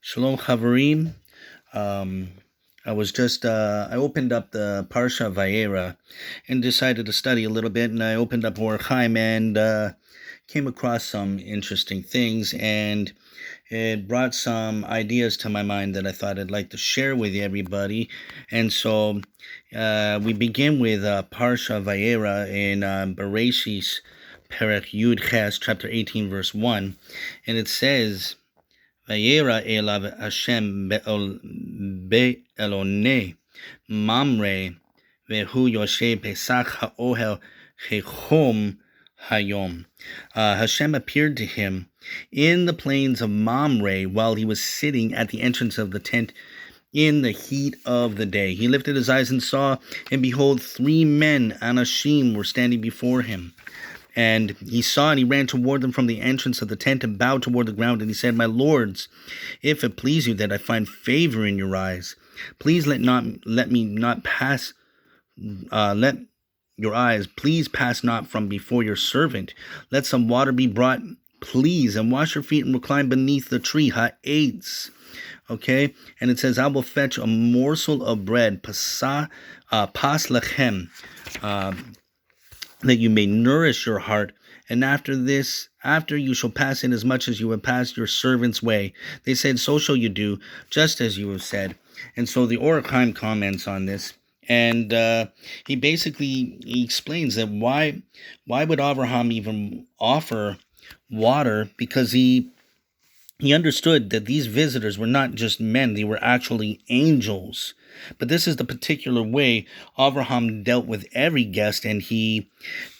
Shalom Chavarim. Um, I opened up the Parsha Vayeira and decided to study a little bit, and I opened up Or Chaim and came across some interesting things, and it brought some ideas to my mind that I thought I'd like to share with everybody. And so we begin with Parsha Vayeira in Bereshis, Perek Yud Ches, chapter 18, verse 1, and it says, Vayera elav Hashem be'elone mamre vehu yoshe pesach ha'ohel chechom hayom. Hashem appeared to him in the plains of Mamre while he was sitting at the entrance of the tent in the heat of the day. He lifted his eyes and saw, and behold, 3 men, Anashim, were standing before him. And he saw, and he ran toward them from the entrance of the tent and bowed toward the ground. And he said, My lords, if it please you that I find favor in your eyes, please let me not pass. Let your eyes please pass not from before your servant. Let some water be brought, please, and wash your feet and recline beneath the tree. Ha'etz. Okay, and it says, I will fetch a morsel of bread, pas lechem, that you may nourish your heart, and after you shall pass in as much as you have passed your servant's way. They said, so shall you do, just as you have said. And so the Or Chaim comments on this, and he explains that why would Abraham even offer water, because he understood that these visitors were not just men, they were actually angels. But this is the particular way Abraham dealt with every guest, and he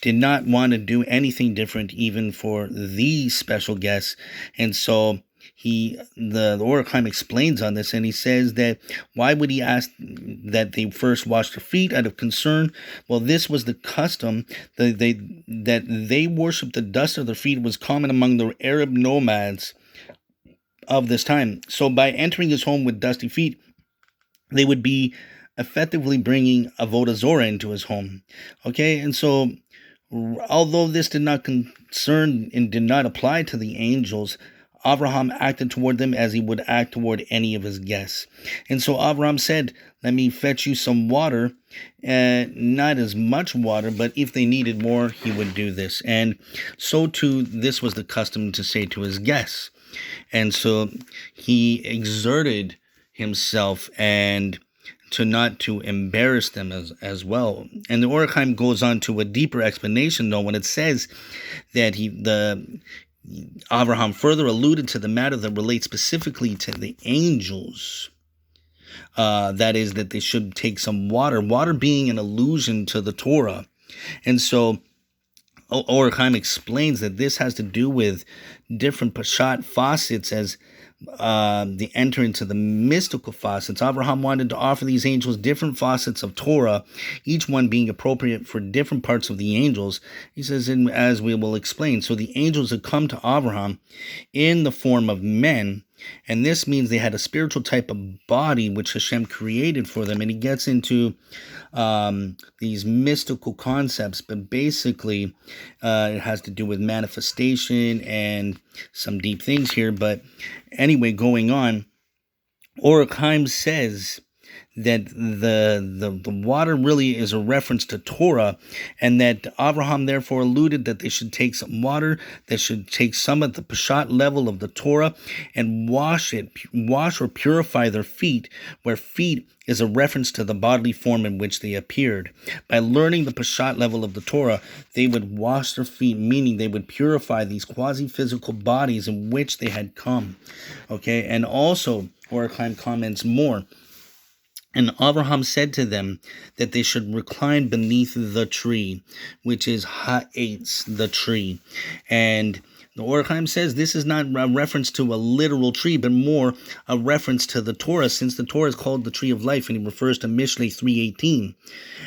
did not want to do anything different even for these special guests. And so the Or Chaim explains on this, and he says that why would he ask that they first wash their feet out of concern? Well, this was the custom that they worshiped. The dust of their feet was common among the Arab nomads of this time. So by entering his home with dusty feet, they would be effectively bringing Avodah Zorah into his home. Okay, and so although this did not concern and did not apply to the angels, Abraham acted toward them as he would act toward any of his guests. And so Abraham said, let me fetch you some water, not as much water, but if they needed more, he would do this. And so too, this was the custom to say to his guests. And so he exerted himself and not to embarrass them as well. And the Or Chaim goes on to a deeper explanation, though, when it says that Abraham further alluded to the matter that relates specifically to the angels. That is, that they should take some water being an allusion to the Torah. And so Or Chaim explains that this has to do with different Pashat facets as the enter into the mystical facets. Abraham wanted to offer these angels different facets of Torah, each one being appropriate for different parts of the angels. He says, as we will explain, so the angels had come to Abraham in the form of men, and this means they had a spiritual type of body which Hashem created for them. And he gets into these mystical concepts, but basically it has to do with manifestation and some deep things here. But anyway, going on, Or Chaim says that the water really is a reference to Torah, and that Abraham therefore alluded that they should take some water, they should take some at the Peshat level of the Torah and wash or purify their feet, where feet is a reference to the bodily form in which they appeared. By learning the Peshat level of the Torah, they would wash their feet, meaning they would purify these quasi-physical bodies in which they had come. Okay, and also, Or Chaim comments more, and Abraham said to them that they should recline beneath the tree, which is Ha'etz, the tree. And the Or Chaim says this is not a reference to a literal tree, but more a reference to the Torah, since the Torah is called the tree of life, and he refers to Mishlei 3:18.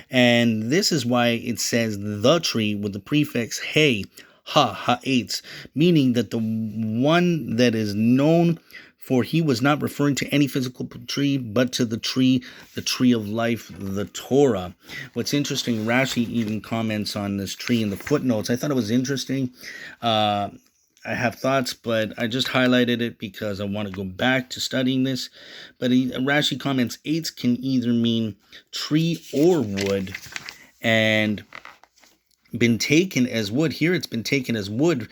And this is why it says the tree with the prefix He, Ha'etz, meaning that the one that is known, for he was not referring to any physical tree, but to the tree of life, the Torah. What's interesting, Rashi even comments on this tree in the footnotes. I thought it was interesting. I have thoughts, but I just highlighted it because I want to go back to studying this. But Rashi comments, eitz can either mean tree or wood, and been taken as wood. Here it's been taken as wood,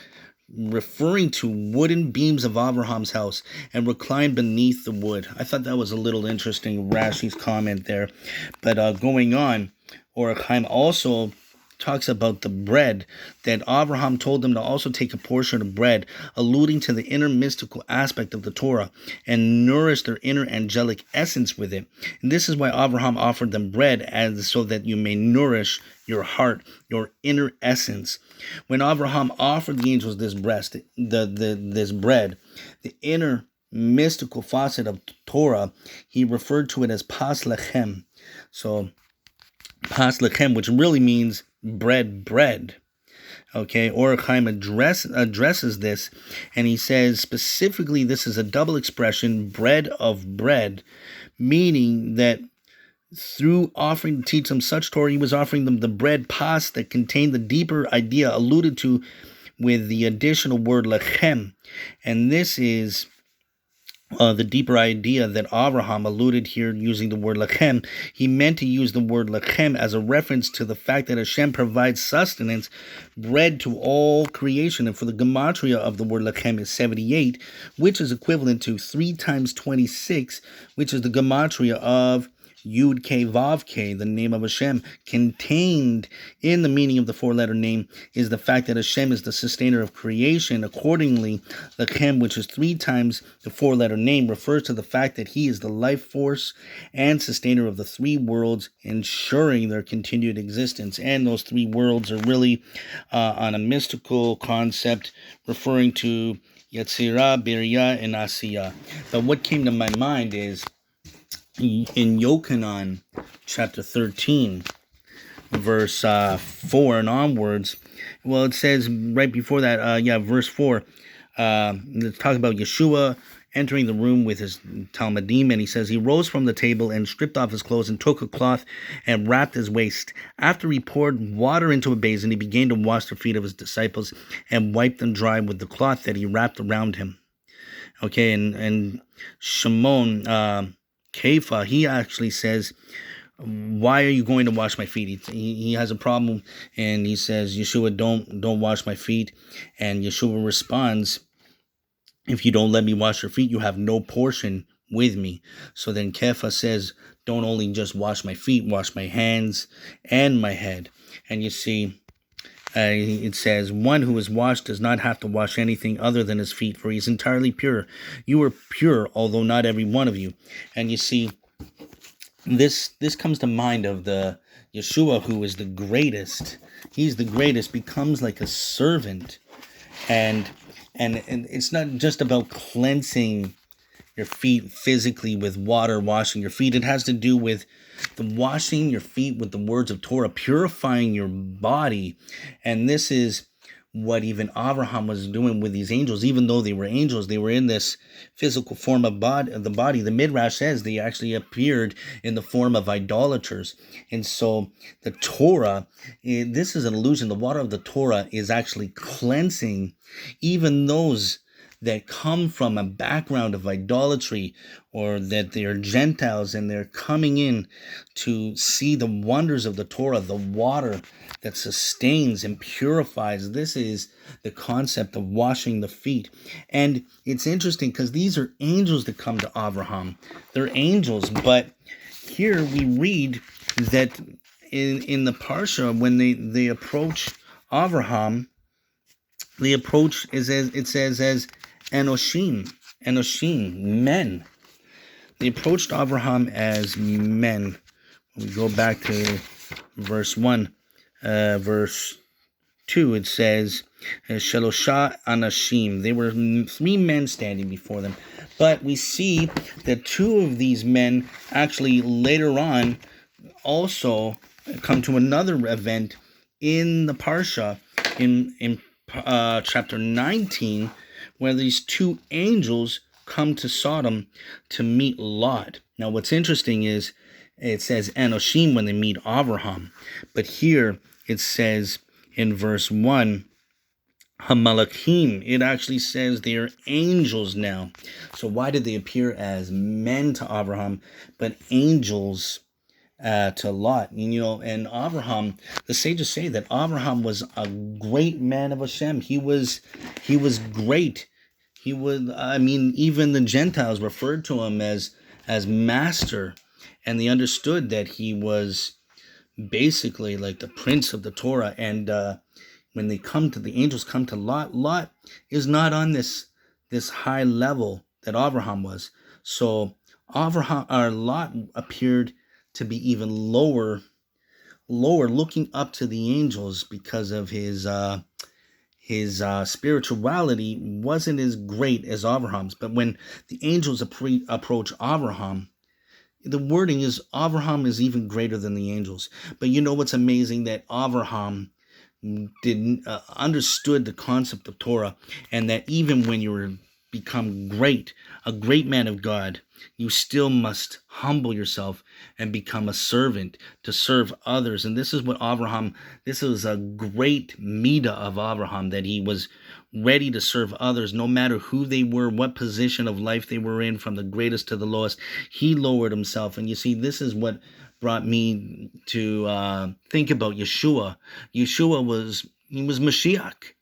referring to wooden beams of Abraham's house and reclined beneath the wood. I thought that was a little interesting, Rashi's comment there. But going on, Or Chaim also talks about the bread, that Abraham told them to also take a portion of bread, alluding to the inner mystical aspect of the Torah, and nourish their inner angelic essence with it. And this is why Abraham offered them bread, as so that you may nourish your heart, your inner essence. When Abraham offered the angels this bread, the inner mystical facet of Torah, he referred to it as pas lechem. So pas lechem, which really means bread. Okay, Or Chaim addresses this, and he says specifically this is a double expression, bread of bread, meaning that through offering to teach them such Torah, he was offering them the bread pas that contained the deeper idea alluded to with the additional word lechem. And this is the deeper idea that Abraham alluded here using the word lechem. He meant to use the word lechem as a reference to the fact that Hashem provides sustenance, bread to all creation. And for the gematria of the word lechem is 78, which is equivalent to 3 times 26, which is the gematria of Yud K Vav K, the name of Hashem. Contained in the meaning of the 4-letter name is the fact that Hashem is the sustainer of creation. Accordingly, Lechem, which is 3 times the 4-letter name, refers to the fact that he is the life force and sustainer of the 3 worlds, ensuring their continued existence. And those 3 worlds are really on a mystical concept referring to Yetzirah, Biriyah, and Asiyah. But what came to my mind is in Yochanan chapter 13, verse 4 and onwards. Well, it says right before that, verse 4, let's talk about Yeshua entering the room with his Talmudim, and he says, he rose from the table and stripped off his clothes and took a cloth and wrapped his waist. After he poured water into a basin, he began to wash the feet of his disciples and wipe them dry with the cloth that he wrapped around him. Okay, and Shimon, Kefa, he actually says, why are you going to wash my feet? He has a problem, and he says, Yeshua, don't wash my feet. And Yeshua responds, if you don't let me wash your feet, you have no portion with me. So then Kefa says, don't only just wash my feet, wash my hands and my head. And you see, it says, one who is washed does not have to wash anything other than his feet, for he is entirely pure. You are pure, although not every one of you. And you see, this comes to mind of the Yeshua, who is the greatest. He's the greatest, becomes like a servant. And it's not just about cleansing your feet physically with water, washing your feet. It has to do with the washing your feet with the words of Torah, purifying your body. And this is what even Abraham was doing with these angels. Even though they were angels, they were in this physical form of the body. The Midrash says they actually appeared in the form of idolaters. And so the Torah, this is an illusion. The water of the Torah is actually cleansing even those that come from a background of idolatry, or that they're Gentiles and they're coming in to see the wonders of the Torah, the water that sustains and purifies. This is the concept of washing the feet. And it's interesting because these are angels that come to Abraham. They're angels, but here we read that in the Parsha, when they approach Abraham, the approach is as Enoshim, men. They approached Abraham as men. We go back to verse 1. Verse 2, it says, Shelosha Anashim. They were 3 men standing before them. But we see that 2 of these men actually later on also come to another event in the Parsha, in chapter 19, where these 2 angels come to Sodom to meet Lot. Now, what's interesting is it says Enoshim when they meet Abraham, but here it says in verse 1, Hamalachim. It actually says they are angels now. So why did they appear as men to Abraham, but angels to Lot? And Abraham, the sages say that Abraham was a great man of Hashem. He was great. He was, even the Gentiles referred to him as master, and they understood that he was basically like the prince of the Torah. And when the angels come to Lot, Lot is not on this high level that Abraham was. So Lot appeared to be even lower, looking up to the angels, because of his spirituality wasn't as great as Abraham's. But when the angels approach Abraham, the wording is Abraham is even greater than the angels. But you know what's amazing? That Abraham didn't understood the concept of Torah, and that even when you become a great man of God, you still must humble yourself and become a servant to serve others. And this is what this is a great midah of Abraham, that he was ready to serve others, no matter who they were, what position of life they were in, from the greatest to the lowest. He lowered himself. And you see, this is what brought me to think about Yeshua. Yeshua was Mashiach,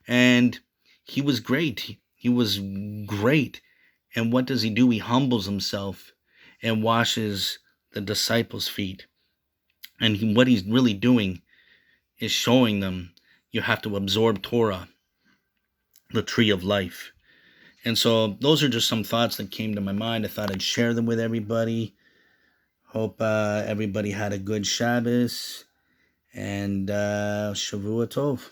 and he was great. He was great. And what does he do? He humbles himself and washes the disciples' feet. And what he's really doing is showing them you have to absorb Torah, the tree of life. And so those are just some thoughts that came to my mind. I thought I'd share them with everybody. Hope everybody had a good Shabbos, and Shavua Tov.